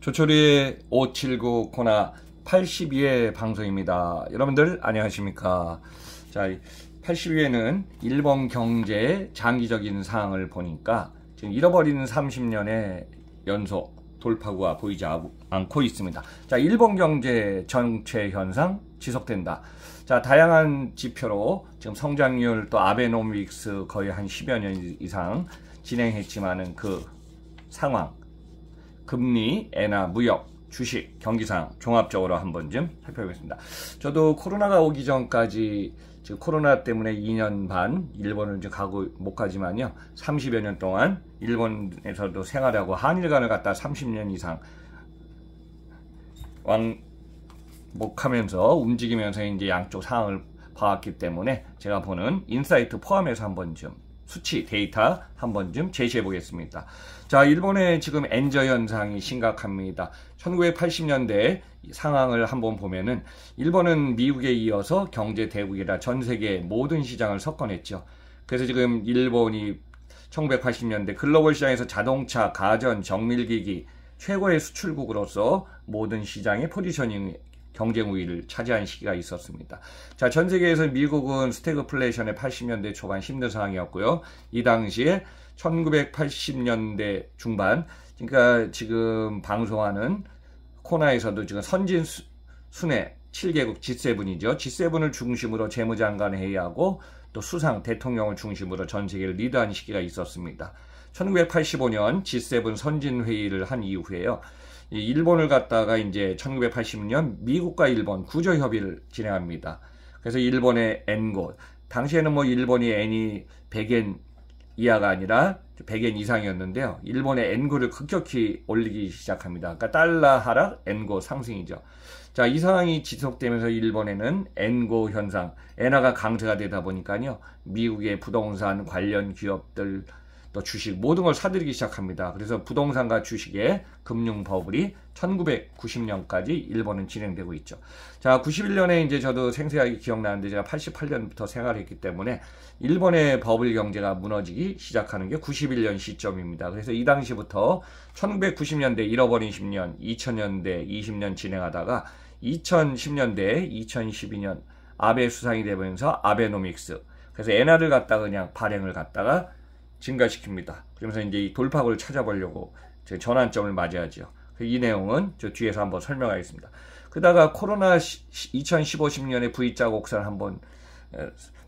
조철이의 579 코나 82회 방송입니다. 여러분들 안녕하십니까? 자, 82회는 일본 경제의 장기적인 상황을 보니까 지금 잃어버리는 30년의 연속 돌파구가 보이지 않고 있습니다. 자, 일본 경제 정체 현상 지속된다. 자, 다양한 지표로 지금 성장률 또 아베노믹스 거의 한 10여 년 이상 진행했지만은 그 상황, 금리, 엔화, 무역, 주식, 경기상 종합적으로 한번 좀 살펴보겠습니다. 저도 코로나가 오기 전까지 지금 코로나 때문에 2년 반 일본을 이제 못 가지만요. 30여 년 동안 일본에서도 생활하고 한일간을 갖다 30년 이상 왕복하면서 움직이면서 이제 양쪽 상황을 봐왔기 때문에 제가 보는 인사이트 포함해서 한번 좀 수치, 데이터 한번 좀 제시해 보겠습니다. 자, 일본의 지금 엔저 현상이 심각합니다. 1980년대 상황을 한번 보면은 일본은 미국에 이어서 경제 대국이라 전 세계 모든 시장을 석권했죠. 그래서 지금 일본이 1980년대 글로벌 시장에서 자동차, 가전, 정밀기기 최고의 수출국으로서 모든 시장의 포지셔닝 경쟁 우위를 차지한 시기가 있었습니다. 자, 전 세계에서 미국은 스태그플레이션의 80년대 초반 힘든 상황이었고요. 이 당시에 1980년대 중반, 그러니까 지금 방송하는 코너에서도 지금 선진 순회 7개국 G7이죠. G7을 중심으로 재무장관 회의하고 또 수상 대통령을 중심으로 전 세계를 리드한 시기가 있었습니다. 1985년 G7 선진 회의를 한 이후에요. 일본을 갖다가 이제 1980년 미국과 일본 구조 협의를 진행합니다. 그래서 일본의 엔고, 당시에는 뭐 일본이 엔이 100엔 이하가 아니라 100엔 이상이었는데요. 일본의 엔고를 급격히 올리기 시작합니다. 그러니까 달러 하락, 엔고 상승이죠. 자, 이 상황이 지속되면서 일본에는 엔고 현상, 엔화가 강세가 되다 보니까요. 미국의 부동산 관련 기업들 또 주식 모든 걸 사들이기 시작합니다. 그래서 부동산과 주식의 금융 버블이 1990년까지 일본은 진행되고 있죠. 자, 91년에 이제 저도 생생하게 기억나는데 제가 88년부터 생활했기 때문에 일본의 버블 경제가 무너지기 시작하는 게 91년 시점입니다. 그래서 이 당시부터 1990년대 잃어버린 10년, 2000년대 20년 진행하다가 2010년대 2012년 아베 수상이 되면서 아베노믹스, 그래서 엔화를 갖다가 그냥 발행을 갖다가 증가시킵니다. 그러면서 이제 이 돌파구를 찾아보려고 전환점을 맞이하죠. 이 내용은 저 뒤에서 한번 설명하겠습니다. 그러다가 코로나 2015-16년에 V자 곡선 한번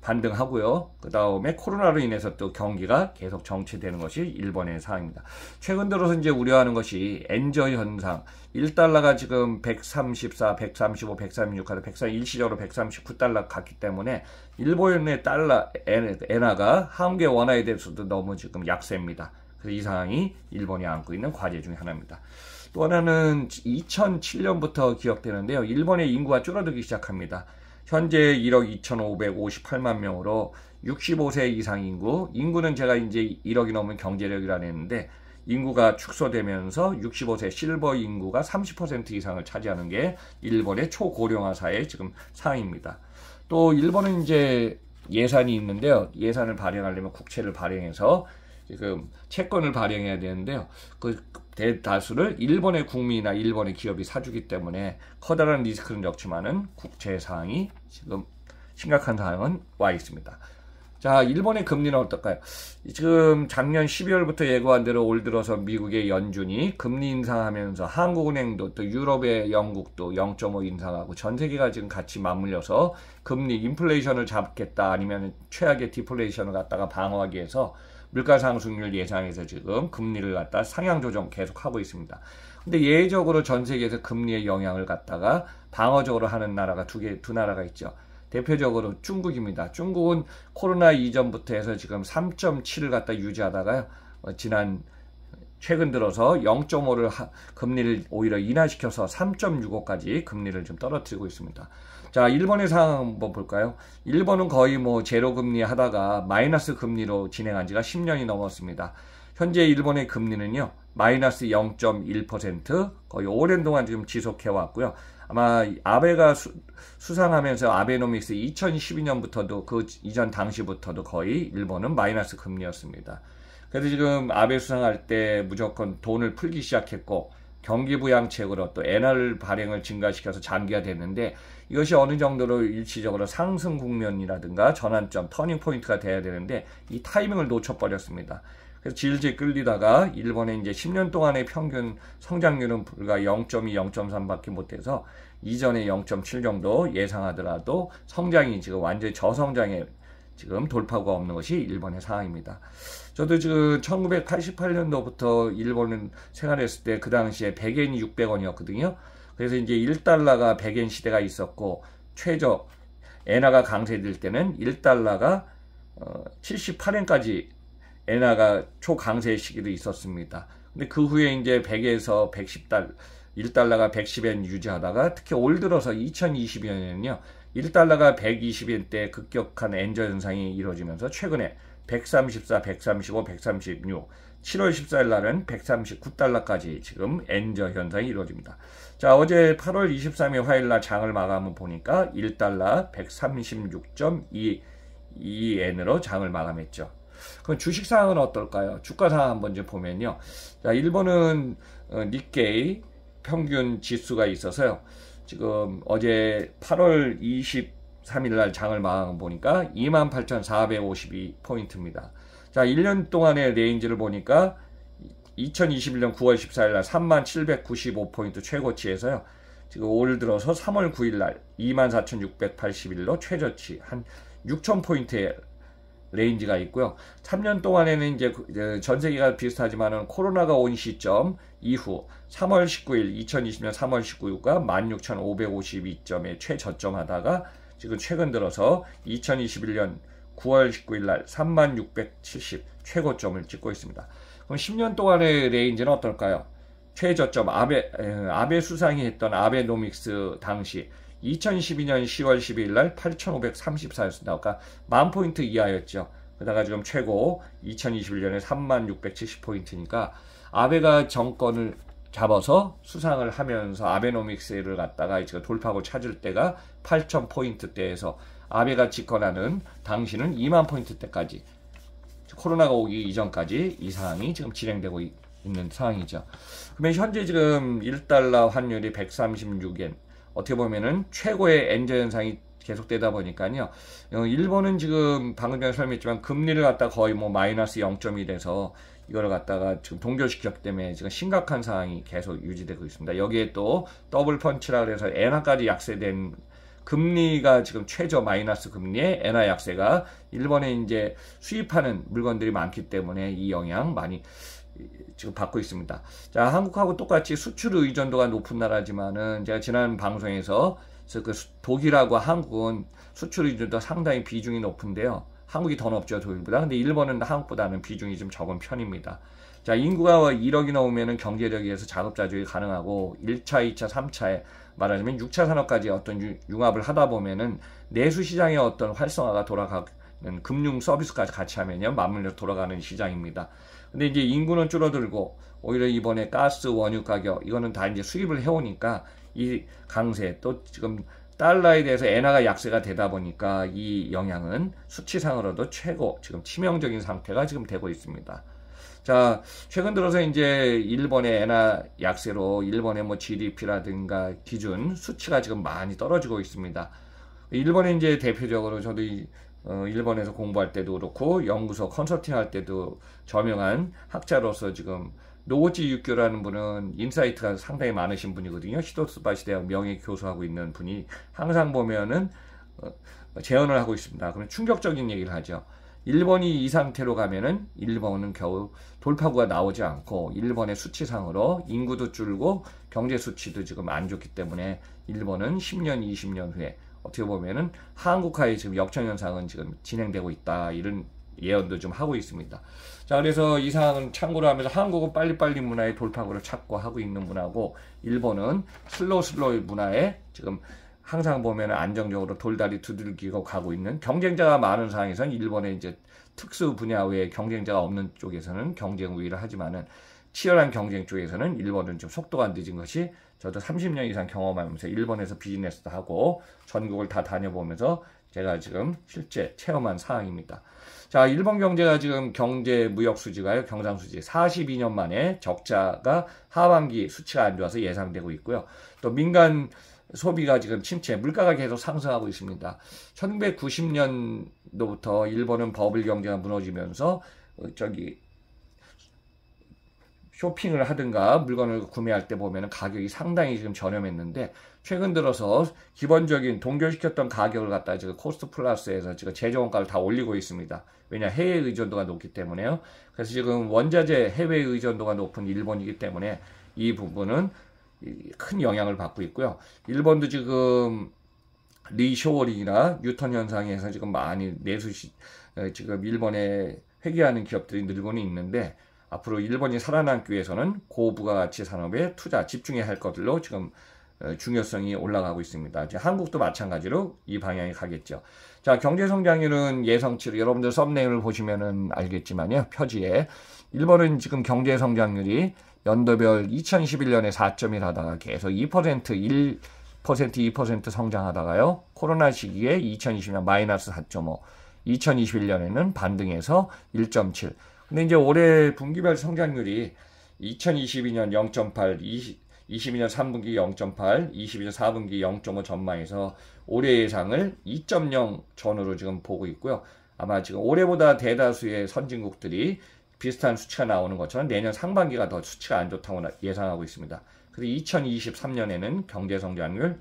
반등하고요. 그 다음에 코로나로 인해서 또 경기가 계속 정체되는 것이 일본의 상황입니다. 최근 들어서 이제 우려하는 것이 엔저 현상. 1달러가 지금 134, 135, 136 하다 130, 일시적으로 139달러 갔기 때문에 일본의 달러, 엔화가 한국의 원화에 대해서도 너무 지금 약세입니다. 그래서 이 상황이 일본이 안고 있는 과제 중에 하나입니다. 또 하나는 2007년부터 기억되는데요. 일본의 인구가 줄어들기 시작합니다. 현재 1억 2,558만 명으로 65세 이상 인구는 제가 이제 1억이 넘은 경제력이라 했는데 인구가 축소되면서 65세 실버 인구가 30% 이상을 차지하는 게 일본의 초고령화 사회의 지금 상황입니다. 또 일본은 이제 예산이 있는데요. 예산을 발행하려면 국채를 발행해서 지금 채권을 발행해야 되는데요. 그 대다수를 일본의 국민이나 일본의 기업이 사주기 때문에 커다란 리스크는 적지만은 국채 상황이 지금 심각한 상황은 와 있습니다. 자, 일본의 금리는 어떨까요? 지금 작년 12월부터 예고한 대로 올 들어서 미국의 연준이 금리 인상하면서 한국은행도 또 유럽의 영국도 0.5 인상하고 전 세계가 지금 같이 맞물려서 금리 인플레이션을 잡겠다 아니면 최악의 디플레이션을 갖다가 방어하기 위해서 물가 상승률 예상에서 지금 금리를 갖다 상향 조정 계속하고 있습니다. 근데 예외적으로 전 세계에서 금리의 영향을 갖다가 방어적으로 하는 나라가 두 나라가 있죠. 대표적으로 중국입니다. 중국은 코로나 이전부터 해서 지금 3.7을 갖다 유지하다가요. 최근 들어서 0.5를 금리를 오히려 인하시켜서 3.65까지 금리를 좀 떨어뜨리고 있습니다. 자, 일본의 상황 한번 볼까요? 일본은 거의 뭐 제로 금리 하다가 마이너스 금리로 진행한 지가 10년이 넘었습니다. 현재 일본의 금리는요, 마이너스 0.1% 거의 오랜 동안 지금 지속해 왔고요. 아마 아베가 수상하면서 아베노믹스 2012년부터도 그 이전 당시부터도 거의 일본은 마이너스 금리였습니다. 그래서 지금 아베 수상할 때 무조건 돈을 풀기 시작했고 경기부양책으로 또 엔화를 발행을 증가시켜서 장기화됐는데 이것이 어느 정도로 일시적으로 상승 국면이라든가 전환점, 터닝포인트가 돼야 되는데 이 타이밍을 놓쳐버렸습니다. 그래서 질질 끌리다가 일본의 이제 10년 동안의 평균 성장률은 불과 0.2, 0.3밖에 못돼서 이전에 0.7 정도 예상하더라도 성장이 지금 완전히 저성장에 지금 돌파구가 없는 것이 일본의 상황입니다. 저도 지금 1988년도부터 일본을 생활했을 때 그 당시에 100엔이 600원이었거든요. 그래서 이제 1달러가 100엔 시대가 있었고 최저 엔화가 강세될 때는 1달러가 78엔까지 엔화가 초강세 시기도 있었습니다. 근데 그 후에 이제 100에서 1달러가 110엔 유지하다가 특히 올 들어서 2020년에는요. 1달러가 120엔 때 급격한 엔저 현상이 이루어지면서 최근에 134, 135, 136, 7월 14일 날은 139달러까지 지금 엔저 현상이 이루어집니다. 자, 어제 8월 23일 화요일 날 장을 마감을 보니까 1달러 136.22엔으로 장을 마감했죠. 그럼 주식 상황은 어떨까요? 주가 상황 한번 좀 보면요. 자, 일본은 니케이 평균 지수가 있어서요. 지금 어제 8월 23일 날 장을 마감 보니까 28,452포인트입니다. 자, 1년 동안의 레인지를 보니까 2021년 9월 14일 날 3795포인트 최고치에서요. 지금 올 들어서 3월 9일 날 24,681로 최저치 한 6,000포인트의 레인지가 있고요. 3년 동안에는 이제 전 세계가 비슷하지만은 코로나가 온 시점 이후 3월 19일 2020년 3월 19일과 16,552점에 최저점 하다가 지금 최근 들어서 2021년 9월 19일 날 3670 최고점을 찍고 있습니다. 그럼 10년 동안의 레인지는 어떨까요? 최저점 아베 수상이 했던 아베노믹스 당시 2012년 10월 12일 날 8,534였습니다. 그러니까 10,000포인트 이하였죠. 그러다가 지금 최고 2021년에 3670포인트니까 아베가 정권을 잡아서 수상을 하면서 아베노믹스를 갖다가 지금 돌파구 찾을 때가 8,000포인트대에서 아베가 집권하는 당시는 20,000포인트대까지 코로나가 오기 이전까지 이 상황이 지금 진행되고 있는 상황이죠. 그러면 현재 지금 1달러 환율이 136엔 어떻게 보면은 최고의 엔저 현상이 계속되다 보니까요. 일본은 지금 방금 전에 설명했지만 금리를 갖다 거의 뭐 마이너스 0.1에서 이거를 갖다가 지금 동결시켰기 때문에 지금 심각한 상황이 계속 유지되고 있습니다. 여기에 또 더블 펀치라 그래서 엔화까지 약세된 금리가 지금 최저 마이너스 금리에 엔화 약세가 일본에 이제 수입하는 물건들이 많기 때문에 이 영향 많이 지금 받고 있습니다. 자, 한국하고 똑같이 수출 의존도가 높은 나라지만은 제가 지난 방송에서 그 독일하고 한국은 수출 의존도 상당히 비중이 높은데요. 한국이 더 높죠, 독일보다. 근데 일본은 한국보다는 비중이 좀 적은 편입니다. 자, 인구가 1억이 넘으면 경제력에서 자급자족이 가능하고 1차, 2차, 3차에 말하자면 6차 산업까지 어떤 융합을 하다 보면은 내수 시장의 어떤 활성화가 돌아가는 금융 서비스까지 같이 하면요. 맞물려 돌아가는 시장입니다. 근데 이제 인구는 줄어들고 오히려 이번에 가스, 원유 가격 이거는 다 이제 수입을 해오니까 이 강세 또 지금 달러에 대해서 엔화가 약세가 되다 보니까 이 영향은 수치상으로도 최고 지금 치명적인 상태가 지금 되고 있습니다. 자, 최근 들어서 이제 일본의 엔화 약세로 일본의 뭐 GDP라든가 기준 수치가 지금 많이 떨어지고 있습니다. 일본에 이제 대표적으로 저도 일본에서 공부할 때도 그렇고 연구소 컨설팅 할 때도 저명한 학자로서 지금 노고지 육교라는 분은 인사이트가 상당히 많으신 분이거든요. 히토츠바시 대학 명예교수하고 있는 분이 항상 보면은 제언을 하고 있습니다. 그럼 충격적인 얘기를 하죠. 일본이 이 상태로 가면은 일본은 겨우 돌파구가 나오지 않고 일본의 수치상으로 인구도 줄고 경제 수치도 지금 안 좋기 때문에 일본은 10년, 20년 후에 어떻게 보면은 한국화의 지금 역전현상은 지금 진행되고 있다. 이런 예언도 좀 하고 있습니다. 자, 그래서 이 상황은 참고로 하면서 한국은 빨리빨리 문화의 돌파구를 찾고 하고 있는 문화고 일본은 슬로우 문화에 지금 항상 보면 안정적으로 돌다리 두들기고 가고 있는 경쟁자가 많은 상황에서는 일본의 이제 특수 분야 외에 경쟁자가 없는 쪽에서는 경쟁 우위를 하지만은 치열한 경쟁 쪽에서는 일본은 좀 속도가 늦은 것이 저도 30년 이상 경험하면서 일본에서 비즈니스도 하고 전국을 다 다녀보면서 제가 지금 실제 체험한 사항입니다. 자, 일본 경제가 지금 경제 무역 수지가요, 경상 수지 42년 만에 적자가 하반기 수치가 안 좋아서 예상되고 있고요. 또 민간 소비가 지금 침체, 물가가 계속 상승하고 있습니다. 1990년도부터 일본은 버블 경제가 무너지면서 쇼핑을 하든가 물건을 구매할 때 보면 가격이 상당히 지금 저렴했는데 최근 들어서 기본적인 동결시켰던 가격을 갖다 지금 코스트 플러스에서 지금 제조 원가를 다 올리고 있습니다. 왜냐, 해외 의존도가 높기 때문에요. 그래서 지금 원자재 해외 의존도가 높은 일본이기 때문에 이 부분은 큰 영향을 받고 있고요. 일본도 지금 리쇼어링이나 뉴턴 현상에서 지금 많이 지금 일본에 회귀하는 기업들이 늘고는 있는데 앞으로 일본이 살아남기 위해서는 고부가가치 산업에 투자, 집중해야 할 것들로 지금 중요성이 올라가고 있습니다. 이제 한국도 마찬가지로 이 방향이 가겠죠. 자, 경제성장률은 예상치로 여러분들 썸네일을 보시면은 알겠지만요. 표지에 일본은 지금 경제성장률이 연도별 2021년에 4.1 하다가 계속 2%, 1%, 2% 성장하다가요. 코로나 시기에 2020년 마이너스 4.5, 2021년에는 반등해서 1.7. 근데 이제 올해 분기별 성장률이 2022년 0.8, 22년 3분기 0.8, 22년 4분기 0.5 전망해서 올해 예상을 2.0 전후로 지금 보고 있고요. 아마 지금 올해보다 대다수의 선진국들이 비슷한 수치가 나오는 것처럼 내년 상반기가 더 수치가 안 좋다고 예상하고 있습니다. 그래서 2023년에는 경제성장률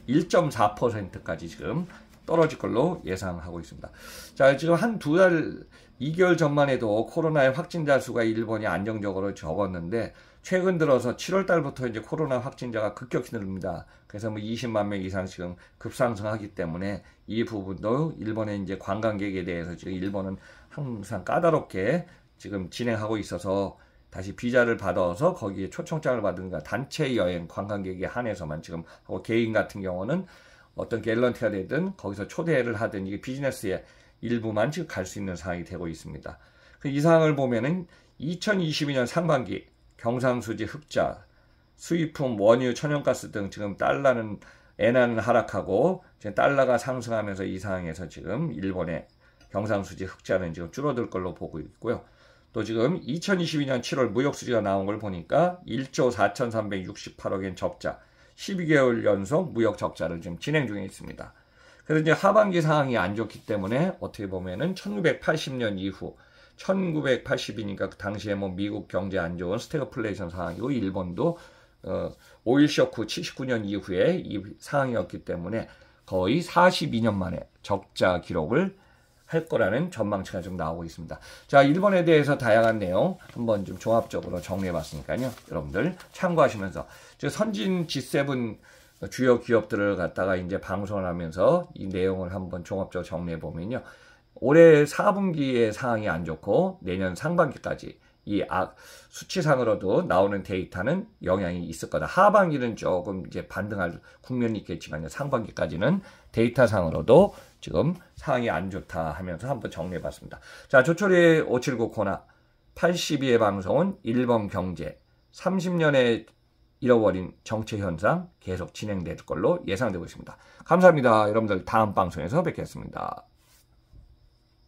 1.4%까지 지금 떨어질 걸로 예상하고 있습니다. 자, 지금 한 2개월 전만 해도 코로나의 확진자 수가 일본이 안정적으로 적었는데 최근 들어서 7월 달부터 이제 코로나 확진자가 급격히 늘립니다. 그래서 뭐 20만 명 이상 지금 급상승하기 때문에 이 부분도 일본의 이제 관광객에 대해서 지금 일본은 항상 까다롭게 지금 진행하고 있어서 다시 비자를 받아서 거기에 초청장을 받은가 단체 여행 관광객에 한해서만 지금 하고 개인 같은 경우는 어떤 갤런티가 되든 거기서 초대를 하든 이게 비즈니스의 일부만 지금 갈 수 있는 상황이 되고 있습니다. 이 상황을 보면은 2022년 상반기 경상수지 흑자, 수입품, 원유, 천연가스 등 지금 달러는 엔화는 하락하고 지금 달러가 상승하면서 이 상황에서 지금 일본의 경상수지 흑자는 지금 줄어들 걸로 보고 있고요. 또 지금 2022년 7월 무역수지가 나온 걸 보니까 1조 4,368억엔 적자, 12개월 연속 무역 적자를 지금 진행 중에 있습니다. 그래서 이제 하반기 상황이 안 좋기 때문에 어떻게 보면은 1980년 이후 1980이니까 그 당시에 뭐 미국 경제 안 좋은 스태그플레이션 상황이고 일본도 오일 쇼크 79년 이후에 이 상황이었기 때문에 거의 42년 만에 적자 기록을 할 거라는 전망치가 좀 나오고 있습니다. 자, 일본에 대해서 다양한 내용 한번 좀 종합적으로 정리해 봤으니까요. 여러분들 참고하시면서 선진 G7 주요 기업들을 갖다가 이제 방송을 하면서 이 내용을 한번 종합적으로 정리해 보면요. 올해 4분기의 상황이 안 좋고 내년 상반기까지 이 수치상으로도 나오는 데이터는 영향이 있을 거다. 하반기는 조금 이제 반등할 국면이 있겠지만 상반기까지는 데이터상으로도 지금 상황이 안 좋다 하면서 한번 정리해 봤습니다. 자, 조철의 579 코너 82회 방송은 일본 경제 30년의 잃어버린 정체 현상 계속 진행될 걸로 예상되고 있습니다. 감사합니다. 여러분들 다음 방송에서 뵙겠습니다.